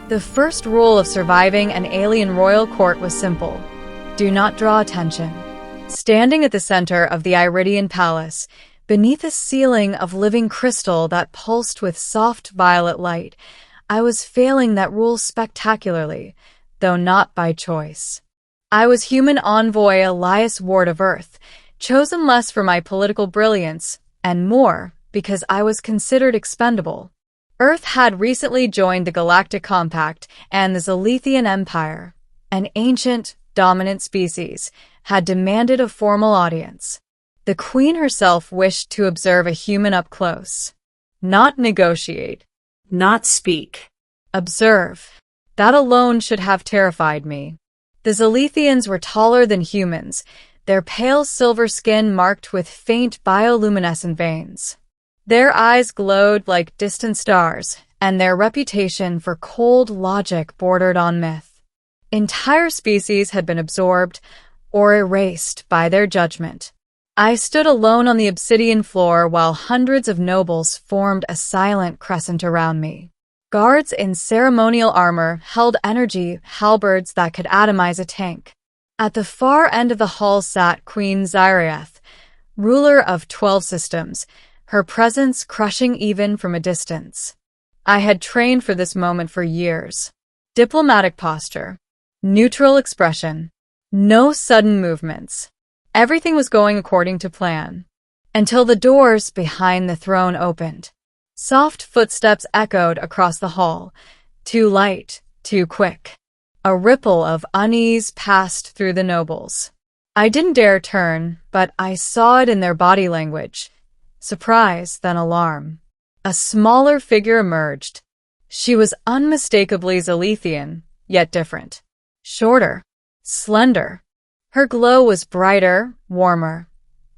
The first rule of surviving an alien royal court was simple: do not draw attention. Standing at the center of the Iridian Palace, beneath a ceiling of living crystal that pulsed with soft violet light, I was failing that rule spectacularly, though not by choice. I was human envoy Elias Ward of Earth, chosen less for my political brilliance, and more because I was considered expendable. Earth had recently joined the Galactic Compact, and the Zalithian Empire, an ancient, dominant species, had demanded a formal audience. The Queen herself wished to observe a human up close. Not negotiate. Not speak. Observe. That alone should have terrified me. The Zalithians were taller than humans, their pale silver skin marked with faint bioluminescent veins. Their eyes glowed like distant stars, and their reputation for cold logic bordered on myth. Entire species had been absorbed or erased by their judgment. I stood alone on the obsidian floor while hundreds of nobles formed a silent crescent around me. Guards in ceremonial armor held energy halberds that could atomize a tank. At the far end of the hall sat Queen Zyriath, ruler of 12 systems, her presence crushing even from a distance. I had trained for this moment for years. Diplomatic posture. Neutral expression. No sudden movements. Everything was going according to plan. Until the doors behind the throne opened. Soft footsteps echoed across the hall. Too light, too quick. A ripple of unease passed through the nobles. I didn't dare turn, but I saw it in their body language. Surprise, then alarm. A smaller figure emerged. She was unmistakably Zalithian, yet different. Shorter. Slender. Her glow was brighter, warmer,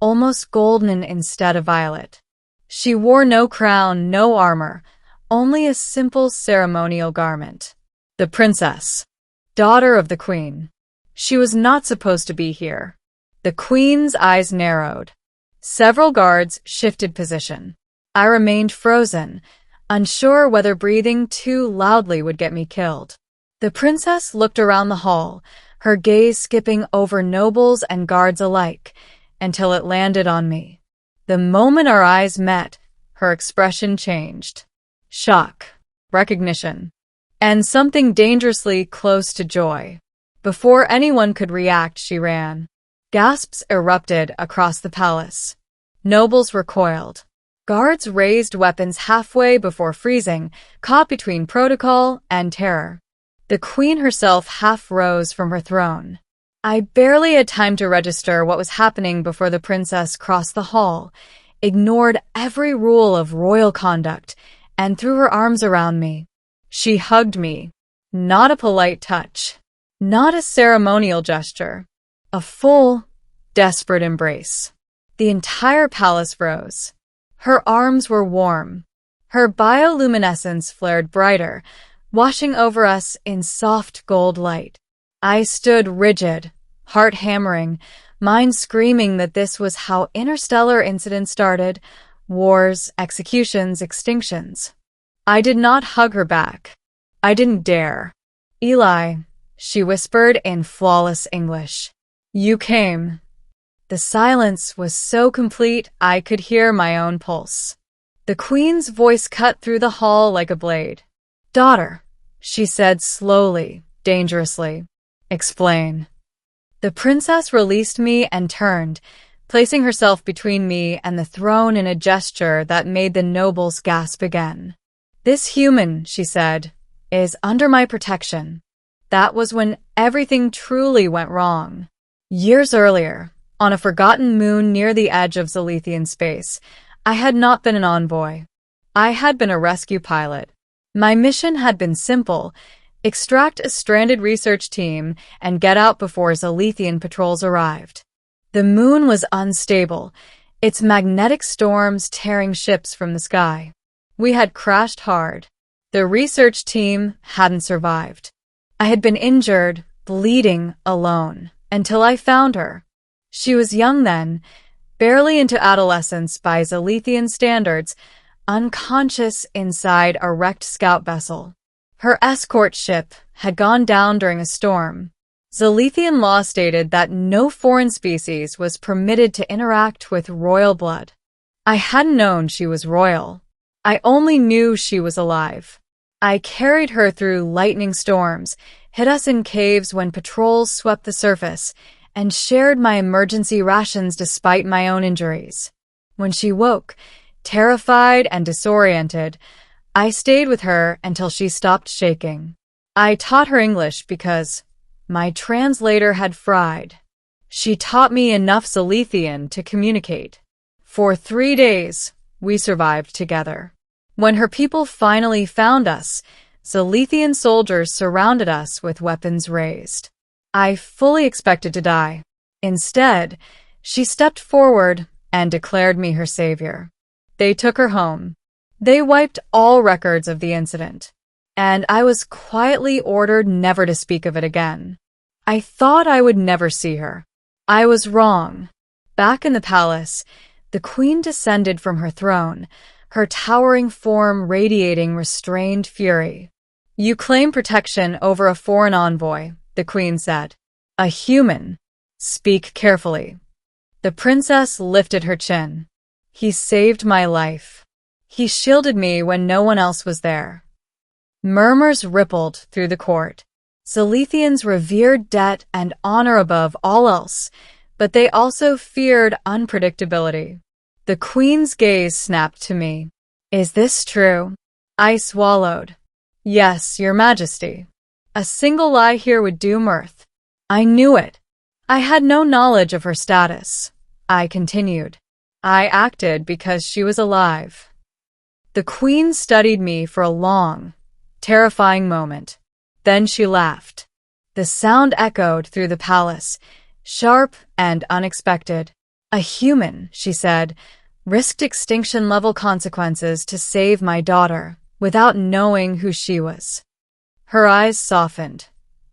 almost golden instead of violet. She wore no crown, no armor, only a simple ceremonial garment. The princess. Daughter of the queen. She was not supposed to be here. The queen's eyes narrowed. Several guards shifted position. I remained frozen, unsure whether breathing too loudly would get me killed. The princess looked around the hall, her gaze skipping over nobles and guards alike, until it landed on me. The moment our eyes met, her expression changed. Shock, recognition, and something dangerously close to joy. Before anyone could react, she ran. Gasps erupted across the palace. Nobles recoiled. Guards raised weapons halfway before freezing, caught between protocol and terror. The queen herself half rose from her throne. I barely had time to register what was happening before the princess crossed the hall, ignored every rule of royal conduct, and threw her arms around me. She hugged me. Not a polite touch. Not a ceremonial gesture. A full, desperate embrace. The entire palace rose. Her arms were warm. Her bioluminescence flared brighter, washing over us in soft gold light. I stood rigid, heart hammering, mind screaming that this was how interstellar incidents started: wars, executions, extinctions. I did not hug her back. I didn't dare. Eli, she whispered in flawless English. You came. The silence was so complete I could hear my own pulse. The queen's voice cut through the hall like a blade. Daughter, she said slowly, dangerously. Explain. The princess released me and turned, placing herself between me and the throne in a gesture that made the nobles gasp again. This human, she said, is under my protection. That was when everything truly went wrong. Years earlier, on a forgotten moon near the edge of Zalithian space, I had not been an envoy. I had been a rescue pilot. My mission had been simple: extract a stranded research team and get out before Zalithian patrols arrived. The moon was unstable, its magnetic storms tearing ships from the sky. We had crashed hard. The research team hadn't survived. I had been injured, bleeding, alone, until I found her. She was young then, barely into adolescence by Zalithian standards, unconscious inside a wrecked scout vessel. Her escort ship had gone down during a storm. Zalithian law stated that no foreign species was permitted to interact with royal blood. I hadn't known she was royal. I only knew she was alive. I carried her through lightning storms, hid us in caves when patrols swept the surface, and shared my emergency rations despite my own injuries. When she woke, terrified and disoriented, I stayed with her until she stopped shaking. I taught her English because my translator had fried. She taught me enough Zalithian to communicate. For 3 days, we survived together. When her people finally found us, Zalithian soldiers surrounded us with weapons raised. I fully expected to die. Instead, she stepped forward and declared me her savior. They took her home. They wiped all records of the incident, and I was quietly ordered never to speak of it again. I thought I would never see her. I was wrong. Back in the palace, the queen descended from her throne, her towering form radiating restrained fury. "You claim protection over a foreign envoy," the queen said. "A human. Speak carefully." The princess lifted her chin. "He saved my life. He shielded me when no one else was there." Murmurs rippled through the court. Zalithians revered debt and honor above all else, but they also feared unpredictability. The queen's gaze snapped to me. "Is this true?" I swallowed. "Yes, your majesty. A single lie here would do mirth." I knew it. I had no knowledge of her status. I continued. "I acted because she was alive." The queen studied me for a long, terrifying moment. Then she laughed. The sound echoed through the palace, sharp and unexpected. "A human," she said, "risked extinction-level consequences to save my daughter without knowing who she was." Her eyes softened,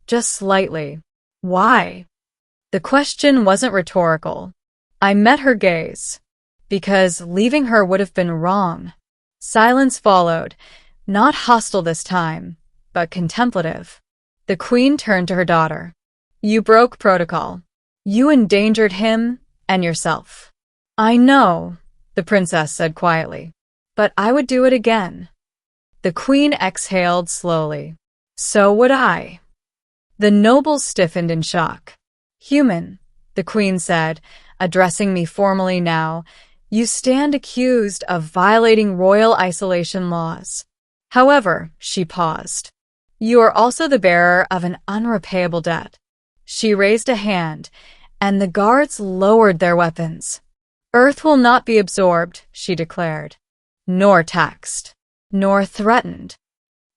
just slightly. Why? The question wasn't rhetorical. I met her gaze. Because leaving her would have been wrong. Silence followed, not hostile this time, but contemplative. The queen turned to her daughter. "You broke protocol. You endangered him and yourself." "I know," the princess said quietly, "but I would do it again." The queen exhaled slowly. "So would I." The nobles stiffened in shock. "Human," the queen said, addressing me formally now, "you stand accused of violating royal isolation laws. However," she paused, "you are also the bearer of an unrepayable debt." She raised a hand, and the guards lowered their weapons. "Earth will not be absorbed," she declared, "nor taxed, nor threatened."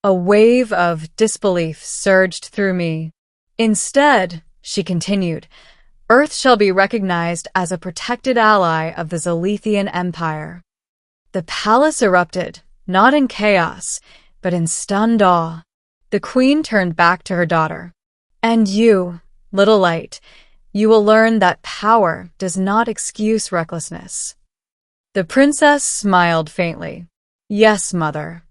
A wave of disbelief surged through me. "Instead," she continued, "Earth shall be recognized as a protected ally of the Zalithian Empire." The palace erupted, not in chaos, but in stunned awe. The queen turned back to her daughter. "And you, little light, you will learn that power does not excuse recklessness." The princess smiled faintly. "Yes, mother."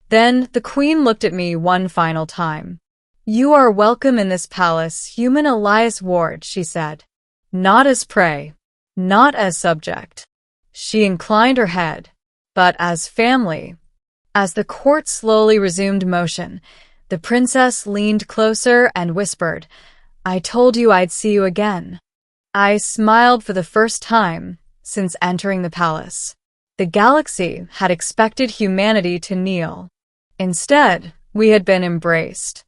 Then the queen looked at me one final time. "You are welcome in this palace, human Elias Ward," she said. "Not as prey, not as subject." She inclined her head, but as family. As the court slowly resumed motion, the princess leaned closer and whispered, "I told you I'd see you again." I smiled for the first time since entering the palace. The galaxy had expected humanity to kneel. Instead, we had been embraced.